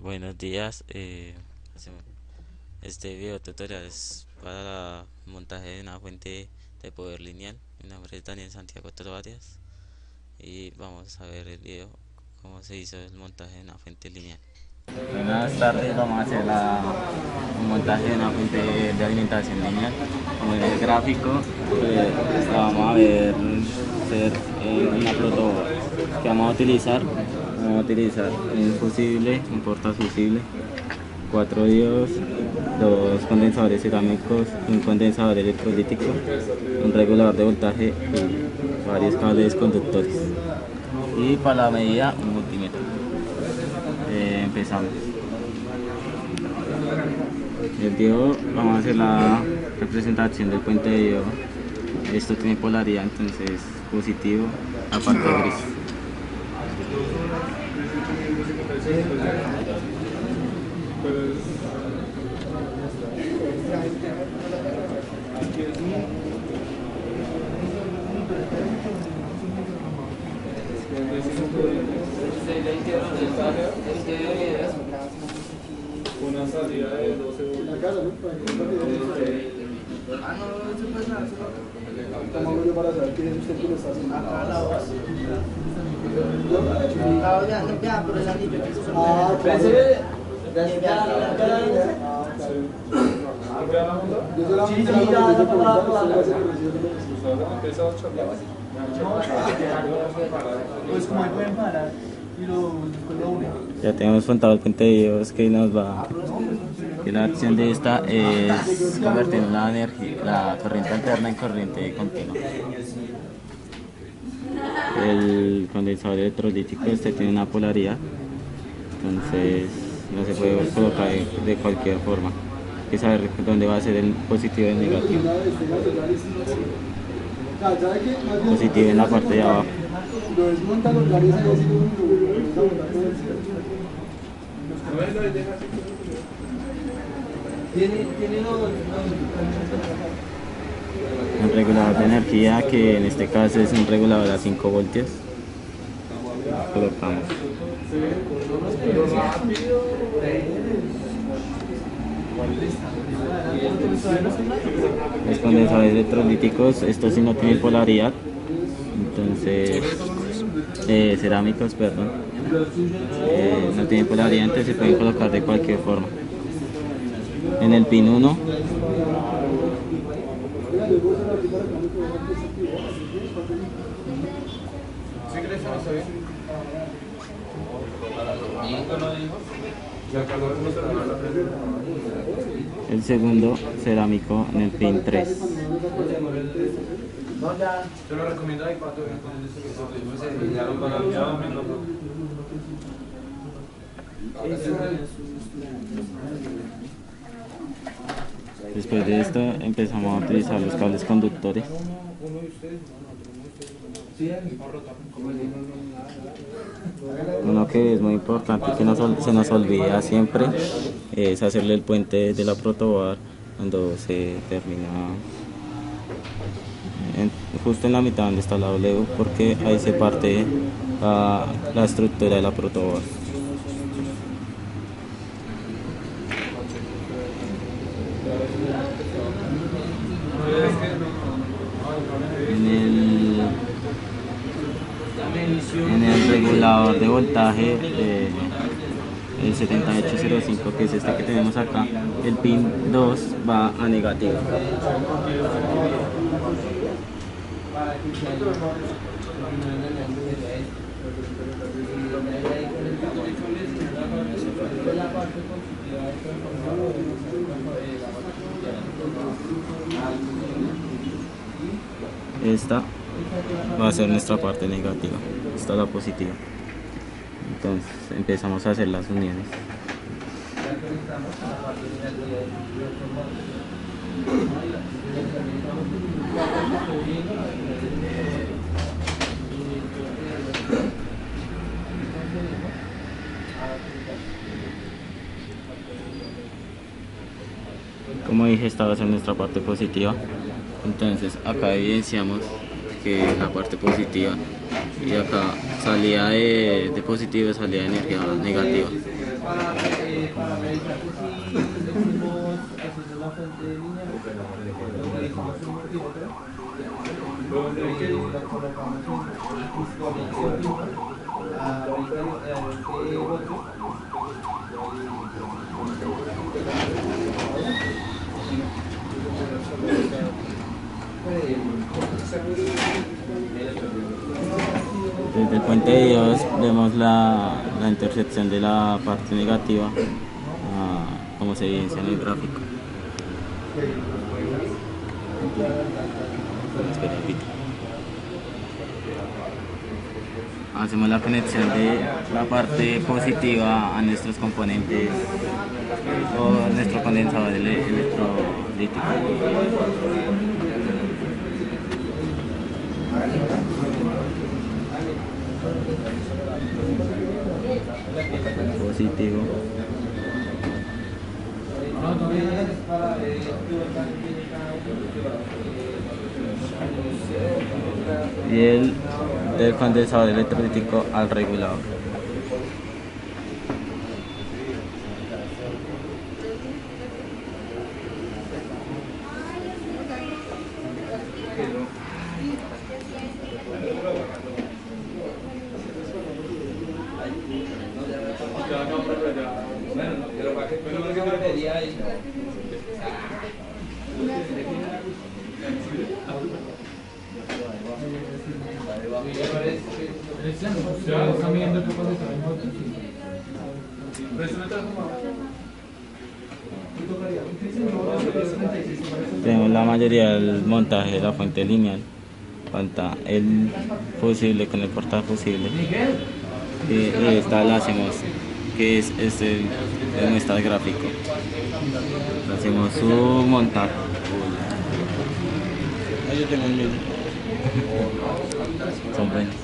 Buenos días. Este video tutorial es para el montaje de una fuente de poder lineal. Mi nombre es Daniel Santiago Trovarias y vamos a ver el video cómo se hizo el montaje de una fuente lineal. Buenas tardes, vamos a hacer un montaje de una fuente de alimentación lineal. Como en el gráfico, vamos a ver hacer una protoboard que vamos a utilizar. Vamos a utilizar un fusible, un portafusible, 4 diodos, 2 condensadores cerámicos, un condensador electrolítico, un regulador de voltaje y varios cables conductores. Y para la medida, un multímetro. Empezamos. El diodo, vamos a hacer la representación del puente de diodo. Esto tiene polaridad, entonces positivo, la parte gris. Una salida de 12 voltios. ¿Cómo hago yo para saber que es usted que lo está haciendo? Yo solamente la pues como ahí pueden parar y lo une. Ya tenemos montado el puente de diodos que nos va. Y la acción de esta es convertir la energía, la corriente alterna en corriente continua. El condensador electrolítico este tiene una polaridad, entonces no se puede colocar de cualquier forma. Hay que saber dónde va a ser el positivo y el negativo. Positivo en la parte de abajo. Lo desmonta, lo realiza y así Un regulador de energía que en este caso es un regulador a 5 voltios. Colocamos. Los condensadores electrolíticos, estos sí no tienen polaridad, entonces cerámicos, perdón, no tienen polaridad, entonces se pueden colocar de cualquier forma. En el pin 1 el segundo cerámico en el pin 3. Yo lo recomiendo ahí cuando Después de esto empezamos a utilizar los cables conductores. Uno que es muy importante que se nos olvida siempre es hacerle el puente de la protoboard cuando se termina justo en la mitad donde está la W, porque ahí se parte la estructura de la protoboard. En el regulador de voltaje, el 7805, que es este que tenemos acá, el pin 2 va a negativo. Esta va a ser nuestra parte negativa, esta es la positiva. Entonces empezamos a hacer las uniones. Como dije, esta va a ser nuestra parte positiva. Entonces acá evidenciamos que la parte positiva y acá salida de positivo, salida de energía negativa. para revisar que si decimos haciendo la fuente de línea, lo decimos un multímetro, lo colocamos en disconexión a 20 voltios. Desde el puente de Dios vemos la intersección de la parte negativa, como se evidencia en el gráfico. Espera, repito. Hacemos la conexión de la parte positiva a nuestros componentes o nuestro condensador electrolítico. Positivo. Y el del condensador electrolítico al regulador. ¿Están viendo qué pasa en moto? Tenemos la mayoría del montaje de la fuente lineal. Falta el fusible con el portafusible. Y esta la hacemos, que es este de nuestro gráfico. Hacemos su montaje. Ahí yo tengo el mío. Son buenos.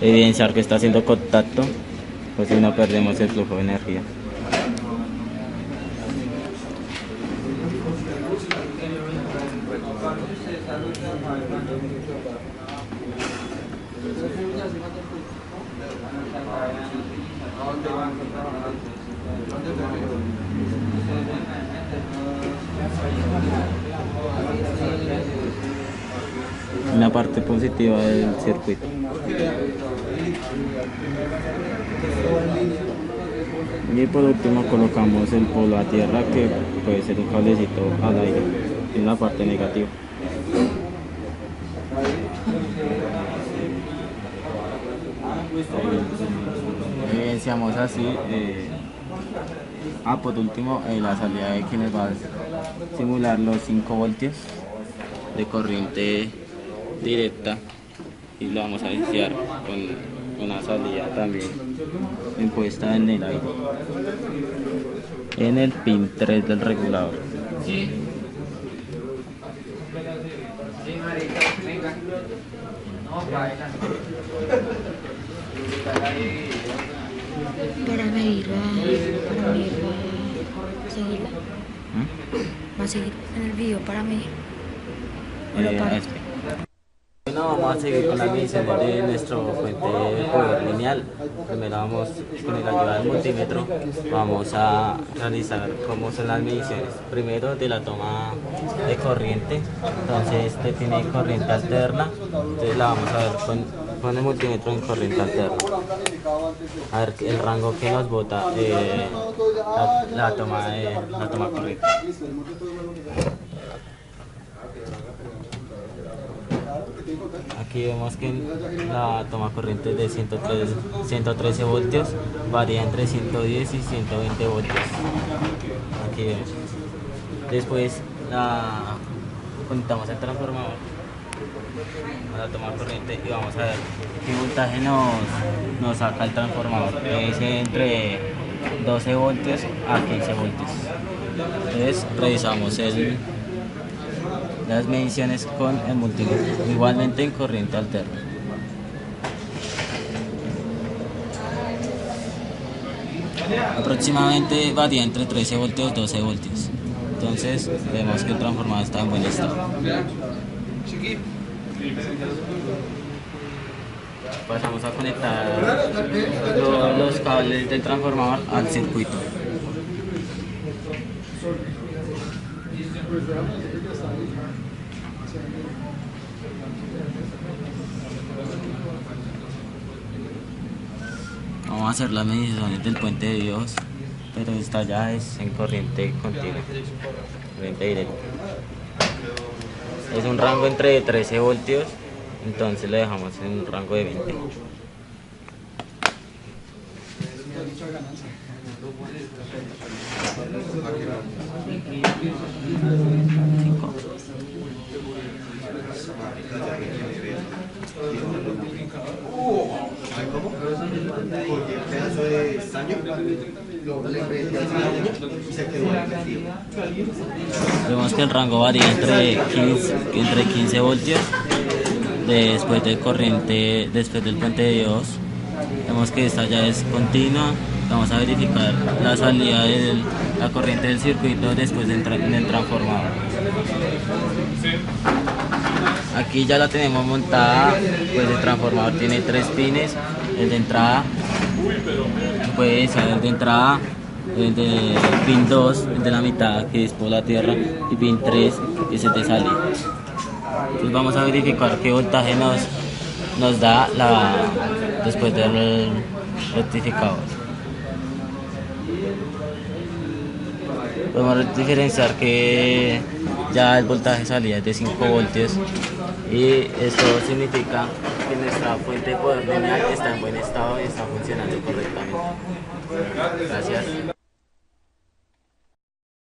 Evidenciar que está haciendo contacto, pues si no perdemos el flujo de energía. En la parte positiva del circuito. Y por último colocamos el polo a tierra, que puede ser un cablecito al aire en la parte negativa. Evidenciamos así por último la salida de que nos va a simular los 5 voltios de corriente directa, y lo vamos a iniciar con una salida también impuesta en el aire en el pin 3 del regulador. Para medirla, seguirla. Va a seguir en el video para medir. Bueno, vamos a seguir con las mediciones de nuestro fuente de poder lineal. Primero vamos con la ayuda del multímetro, vamos a realizar cómo son las mediciones. Primero de la toma de corriente, entonces este tiene corriente alterna, entonces la vamos a ver con el multímetro en corriente alterna. A ver el rango que nos bota la toma corriente. Aquí vemos que la toma corriente de 113 voltios varía entre 110 y 120 voltios. Aquí vemos. Después conectamos el transformador a la toma corriente y vamos a ver qué voltaje nos saca el transformador. Es entre 12 voltios a 15 voltios. Entonces revisamos las mediciones con el multímetro, igualmente en corriente alterna. Aproximadamente varía entre 13 voltios y 12 voltios. Entonces vemos que el transformador está en buen estado. Pasamos a conectar los cables del transformador al circuito. Vamos a hacer las mediciones del puente de Dios, pero esta ya es en corriente continua, corriente directa. Es un rango entre 13 voltios, entonces le dejamos en un rango de 20. Porque el pedazo de estaño le prendí al estaño y se quedó prendido. Vemos que el rango varía entre 15 voltios después de corriente, después del puente de Dios. Vemos que esta ya es continua. Vamos a verificar la salida de la corriente del circuito después del transformador. Aquí ya la tenemos montada, pues el transformador tiene 3 pines, el de entrada, pues el de entrada, el de pin 2, el de la mitad que es por la tierra, y pin 3 que es el de salida. Entonces vamos a verificar qué voltaje nos da después del rectificador. Podemos diferenciar que ya el voltaje de salida es de 5 voltios y esto significa que nuestra fuente de poder lineal está en buen estado y está funcionando correctamente. Gracias.